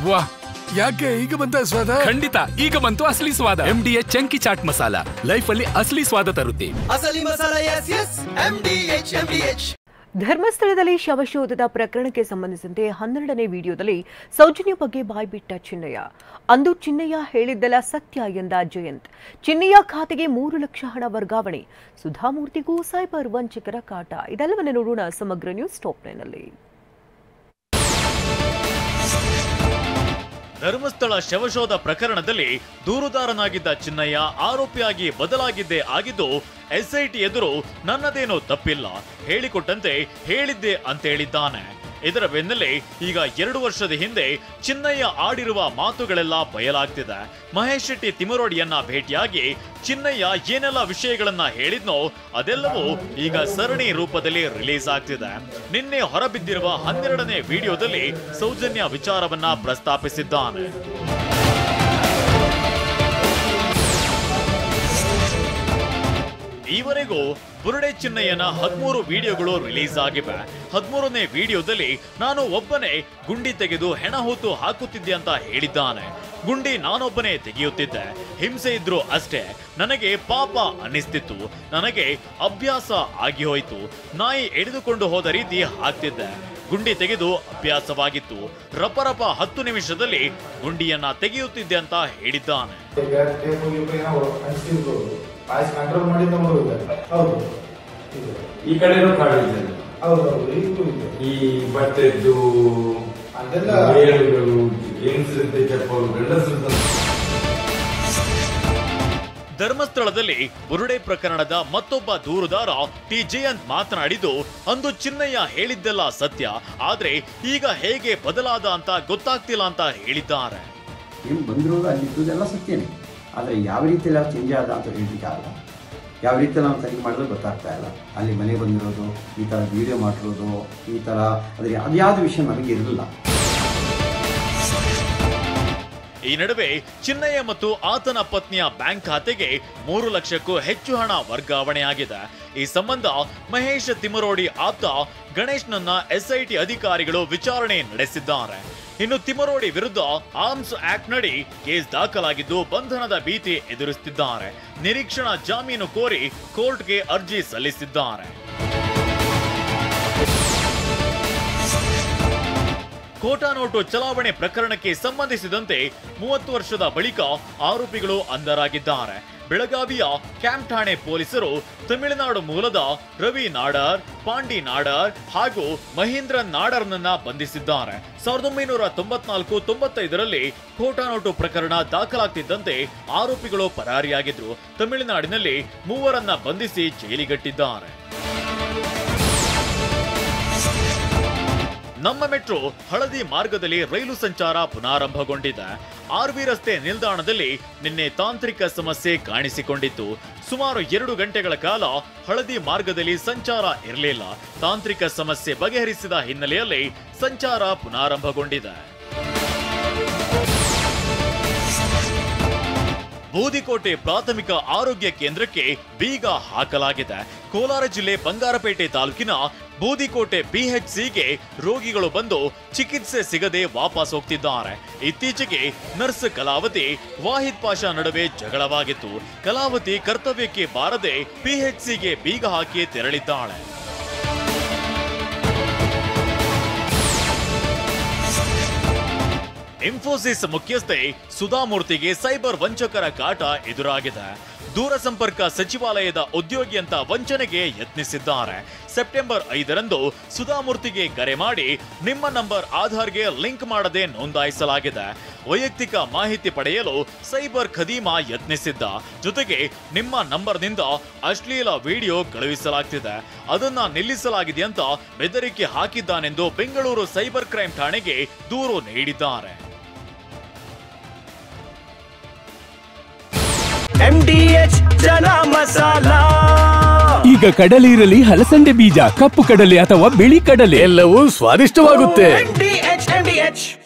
ವಾಹ್, ಯಾಕೆ ಈಗ ಬಂತ ಸ್ವಾದ? ಖಂಡಿತ ಈಗ ಬಂತು ಅಸಲಿ ಸ್ವಾದ. MDH chunky chaat masala life ಅಲ್ಲಿ ಅಸಲಿ ಸ್ವಾದ ತರುತ್ತೆ. ಅಸಲಿ ಮಸಾಲ MDH. ಧರ್ಮಸ್ಥಳದಲ್ಲಿ ಶವಶೋಧದ ಪ್ರಕರಣಕ್ಕೆ ಸಂಬಂಧಿಸಿದಂತೆ 12ನೇ ವಿಡಿಯೋದಲ್ಲಿ ಸೌಜನ್ಯ ಬಗ್ಗೆ ಬಾಯ್ಬಿಟ್ಟ ಚಿನ್ನಯ್ಯ. ಅಂದು ಚಿನ್ನಯ್ಯ ಹೇಳಿದ್ದೆಲ್ಲ ಸತ್ಯ ಎಂದ ಜಯಂತ್. ಚಿನ್ನಯ್ಯ ಖಾತೆಗೆ 3 ಲಕ್ಷ ಹಣ ವರ್ಗಾವಣೆ, ಸುಧಾಮೂರ್ತಿಗೂ ಸೈಬರ್ ವಂಚಕರ ಕಾಟ. ಇದೆಲ್ಲವನ್ನೇ ನೋಡೋಣ ಸಮಗ್ರ ನ್ಯೂಸ್ ಟಾಪ್ 9ನಲ್ಲಿ. ಧರ್ಮಸ್ಥಳ ಶವಶೋಧ ಪ್ರಕರಣದಲ್ಲಿ ದೂರುದಾರನಾಗಿದ್ದ ಚಿನ್ನಯ್ಯ ಆರೋಪಿಯಾಗಿ ಬದಲಾಗಿದ್ದೇ ಆಗಿದ್ದು SIT ಎದುರು ನನ್ನದೇನೋ ತಪ್ಪಿಲ್ಲ, ಹೇಳಿಕೊಟ್ಟಂತೆ ಹೇಳಿದ್ದೆ ಅಂತ ಹೇಳಿದ್ದಾನೆ. ಇದರ ಬೆನ್ನಲ್ಲೇ ಈಗ 2 ವರ್ಷದ ಹಿಂದೆ ಚಿನ್ನಯ್ಯ ಆಡಿರುವ ಮಾತುಗಳೆಲ್ಲ ಬಯಲಾಗ್ತಿದೆ. ಮಹೇಶ್ ಶೆಟ್ಟಿ ತಿಮರೋಡಿಯನ್ನ ಭೇಟಿಯಾಗಿ ಚಿನ್ನಯ್ಯ ಏನೆಲ್ಲ ವಿಷಯಗಳನ್ನ ಹೇಳಿದ್ನೋ ಅದೆಲ್ಲವೂ ಈಗ ಸರಣಿ ರೂಪದಲ್ಲಿ ರಿಲೀಸ್ ಆಗ್ತಿದೆ. ನಿನ್ನೆ ಹೊರಬಿದ್ದಿರುವ 12ನೇ ವಿಡಿಯೋದಲ್ಲಿ ಸೌಜನ್ಯ ವಿಚಾರವನ್ನ ಪ್ರಸ್ತಾಪಿಸಿದ್ದಾನೆ. ಈವರೆಗೂ ಬುರುಡೆ ಚಿನ್ನಯ್ಯನ 13 ವಿಡಿಯೋಗಳು ರಿಲೀಸ್ ಆಗಿವೆ. 13ನೇ ವಿಡಿಯೋದಲ್ಲಿ ನಾನು ಒಬ್ಬನೇ ಗುಂಡಿ ತೆಗೆದು ಹೆಣ ಹೊತ್ತು ಹಾಕುತ್ತಿದ್ದೆ ಅಂತ ಹೇಳಿದ್ದಾನೆ. ಗುಂಡಿ ನಾನೊಬ್ಬನೇ ತೆಗೆಯುತ್ತಿದ್ದೆ, ಹಿಂಸೆ ಇದ್ರು ಅಷ್ಟೇ, ನನಗೆ ಪಾಪ ಅನ್ನಿಸ್ತಿತ್ತು, ನನಗೆ ಅಭ್ಯಾಸ ಆಗಿ ಹೋಯ್ತು, ನಾಯಿ ಎಳೆದುಕೊಂಡು ಹೋದ ರೀತಿ ಹಾಕ್ತಿದ್ದೆ, ಗುಂಡಿ ತೆಗೆದು ಅಭ್ಯಾಸವಾಗಿತ್ತು, ರಪರಪ 10 ನಿಮಿಷದಲ್ಲಿ ಗುಂಡಿಯನ್ನ ತೆಗೆಯುತ್ತಿದ್ದೆ ಅಂತ ಹೇಳಿದ್ದಾನೆ. ಈ ಕಡೆನೂ ಕಾಡಿದೆ, ಈ ಬಟ್ಟೆದ್ದು ಧರ್ಮಸ್ಥಳದಲ್ಲಿ ಬುರುಡೆ ಪ್ರಕರಣದ ಮತ್ತೊಬ್ಬ ದೂರುದಾರ ಟಿ ಜಯಂತ್ ಮಾತನಾಡಿದ್ದು, ಅಂದು ಚಿನ್ನಯ್ಯ ಹೇಳಿದ್ದೆಲ್ಲ ಸತ್ಯ, ಆದ್ರೆ ಈಗ ಹೇಗೆ ಬದಲಾದ ಅಂತ ಗೊತ್ತಾಗ್ತಿಲ್ಲ ಅಂತ ಹೇಳಿದ್ದಾರೆ. ಬಂದಿರೋದು ಅಲ್ಲಿದ್ದೆಲ್ಲ ಸತ್ಯನೇ, ಆದರೆ ಯಾವ ರೀತಿಯಲ್ಲಿ ನಾವು ಚೇಂಜ್ ಆದ ಅಂತ ಹೇಳಲಿಕ್ಕೆ ಆಗಲ್ಲ. ಯಾವ ರೀತಿ ನಾವು ತನಿಖೆ ಮಾಡಿದ್ರೆ ಗೊತ್ತಾಗ್ತಾ ಇಲ್ಲ. ಅಲ್ಲಿ ಮನೆ ಬಂದಿರೋದು, ಈ ಥರ ವಿಡಿಯೋ ಮಾಡಿರೋದು, ಈ ಥರ ಆದರೆ ಅದ್ಯಾವುದು ವಿಷಯ ನಮಗೆ ಇರಲಿಲ್ಲ. ಈ ನಡುವೆ ಚಿನ್ನಯ್ಯ ಮತ್ತು ಆತನ ಪತ್ನಿಯ ಬ್ಯಾಂಕ್ ಖಾತೆಗೆ 3 ಲಕ್ಷಕ್ಕೂ ಹೆಚ್ಚು ಹಣ ವರ್ಗಾವಣೆಯಾಗಿದೆ. ಈ ಸಂಬಂಧ ಮಹೇಶ್ ತಿಮರೋಡಿ ಆಪ್ತ ಗಣೇಶ್ನನ್ನ SIT ಅಧಿಕಾರಿಗಳು ವಿಚಾರಣೆ ನಡೆಸಿದ್ದಾರೆ. ಇನ್ನು ತಿಮರೋಡಿ ವಿರುದ್ಧ ಆರ್ಮ್ಸ್ ಆಕ್ಟ್ ನಡಿ ಕೇಸ್ ದಾಖಲಾಗಿದ್ದು ಬಂಧನದ ಭೀತಿ ಎದುರಿಸುತ್ತಿದ್ದಾರೆ. ನಿರೀಕ್ಷಣಾ ಜಾಮೀನು ಕೋರಿ ಕೋರ್ಟ್ಗೆ ಅರ್ಜಿ ಸಲ್ಲಿಸಿದ್ದಾರೆ. ಕೋಟಾ ನೋಟು ಚಲಾವಣೆ ಪ್ರಕರಣಕ್ಕೆ ಸಂಬಂಧಿಸಿದಂತೆ 30 ವರ್ಷದ ಬಳಿಕ ಆರೋಪಿಗಳು ಅಂಧರಾಗಿದ್ದಾರೆ. ಬೆಳಗಾವಿಯ ಕ್ಯಾಂಪ್ ಠಾಣೆ ಪೊಲೀಸರು ತಮಿಳುನಾಡು ಮೂಲದ ರವಿ ನಾಡರ್, ಪಾಂಡಿ ನಾಡರ್ ಹಾಗೂ ಮಹೇಂದ್ರನ್ ನಾಡರ್ನನ್ನ ಬಂಧಿಸಿದ್ದಾರೆ. 1994-95ರಲ್ಲಿ ಕೋಟಾ ನೋಟು ಪ್ರಕರಣ ದಾಖಲಾಗ್ತಿದ್ದಂತೆ ಆರೋಪಿಗಳು ಪರಾರಿಯಾಗಿದ್ರು. ತಮಿಳುನಾಡಿನಲ್ಲಿ 3ರನ್ನ ಬಂಧಿಸಿ ಜೈಲಿಗಟ್ಟಿದ್ದಾರೆ. ನಮ್ಮ ಮೆಟ್ರೋ ಹಳದಿ ಮಾರ್ಗದಲ್ಲಿ ರೈಲು ಸಂಚಾರ ಪುನಾರಂಭಗೊಂಡಿದೆ. RV ರಸ್ತೆ ನಿಲ್ದಾಣದಲ್ಲಿ ನಿನ್ನೆ ತಾಂತ್ರಿಕ ಸಮಸ್ಯೆ ಕಾಣಿಸಿಕೊಂಡಿತ್ತು. ಸುಮಾರು 2 ಗಂಟೆಗಳ ಕಾಲ ಹಳದಿ ಮಾರ್ಗದಲ್ಲಿ ಸಂಚಾರ ಇರಲಿಲ್ಲ. ತಾಂತ್ರಿಕ ಸಮಸ್ಯೆ ಬಗೆಹರಿಸಿದ ಹಿನ್ನೆಲೆಯಲ್ಲಿ ಸಂಚಾರ ಪುನಾರಂಭಗೊಂಡಿದೆ. ಬೂದಿಕೋಟೆ ಪ್ರಾಥಮಿಕ ಆರೋಗ್ಯ ಕೇಂದ್ರಕ್ಕೆ ಬೀಗ ಹಾಕಲಾಗಿದೆ. ಕೋಲಾರ ಜಿಲ್ಲೆ ಬಂಗಾರಪೇಟೆ ತಾಲೂಕಿನ ಬೂದಿಕೋಟೆ BHCಗೆ ರೋಗಿಗಳು ಬಂದು ಚಿಕಿತ್ಸೆ ಸಿಗದೆ ವಾಪಸ್ ಹೋಗ್ತಿದ್ದಾರೆ. ಇತ್ತೀಚೆಗೆ ನರ್ಸ್ ಕಲಾವತಿ, ವಾಹಿದ್ ಪಾಷಾ ನಡುವೆ ಜಗಳವಾಗಿತ್ತು. ಕಲಾವತಿ ಕರ್ತವ್ಯಕ್ಕೆ ಬಾರದೆ BHCಗೆ ಬೀಗ ಹಾಕಿ ತೆರಳಿದ್ದಾಳೆ. ಇನ್ಫೋಸಿಸ್ ಮುಖ್ಯಸ್ಥೆ ಸುಧಾಮೂರ್ತಿಗೆ ಸೈಬರ್ ವಂಚಕರ ಕಾಟ ಎದುರಾಗಿದೆ. ದೂರಸಂಪರ್ಕ ಸಚಿವಾಲಯದ ಉದ್ಯೋಗಿ ಅಂತ ವಂಚನೆಗೆ ಯತ್ನಿಸಿದ್ದಾರೆ. ಸೆಪ್ಟೆಂಬರ್ 5ರಂದು ಸುಧಾಮೂರ್ತಿಗೆ ಕರೆ ಮಾಡಿ ನಿಮ್ಮ ನಂಬರ್ ಆಧಾರ್ಗೆ ಲಿಂಕ್ ಮಾಡದೆ ನೋಂದಾಯಿಸಲಾಗಿದೆ. ವೈಯಕ್ತಿಕ ಮಾಹಿತಿ ಪಡೆಯಲು ಸೈಬರ್ ಖದೀಮ ಯತ್ನಿಸಿದ್ದ. ಜೊತೆಗೆ ನಿಮ್ಮ ನಂಬರ್ನಿಂದ ಅಶ್ಲೀಲ ವಿಡಿಯೋ ಕಳುಹಿಸಲಾಗ್ತಿದೆ, ಅದನ್ನ ನಿಲ್ಲಿಸಲಾಗಿದೆ ಅಂತ ಬೆದರಿಕೆ ಹಾಕಿದ್ದಾನೆಂದು ಬೆಂಗಳೂರು ಸೈಬರ್ ಕ್ರೈಂ ಠಾಣೆಗೆ ದೂರು ನೀಡಿದ್ದಾರೆ. MDH ಜನ ಮಸಾಲ. ಈಗ ಕಡಲೆ ಇರಲಿ, ಹಲಸಂಡೆ ಬೀಜ, ಕಪ್ಪು ಕಡಲೆ ಅಥವಾ ಬಿಳಿ ಕಡಲೆ, ಎಲ್ಲವೂ ಸ್ವಾದಿಷ್ಟವಾಗುತ್ತೆ. MDH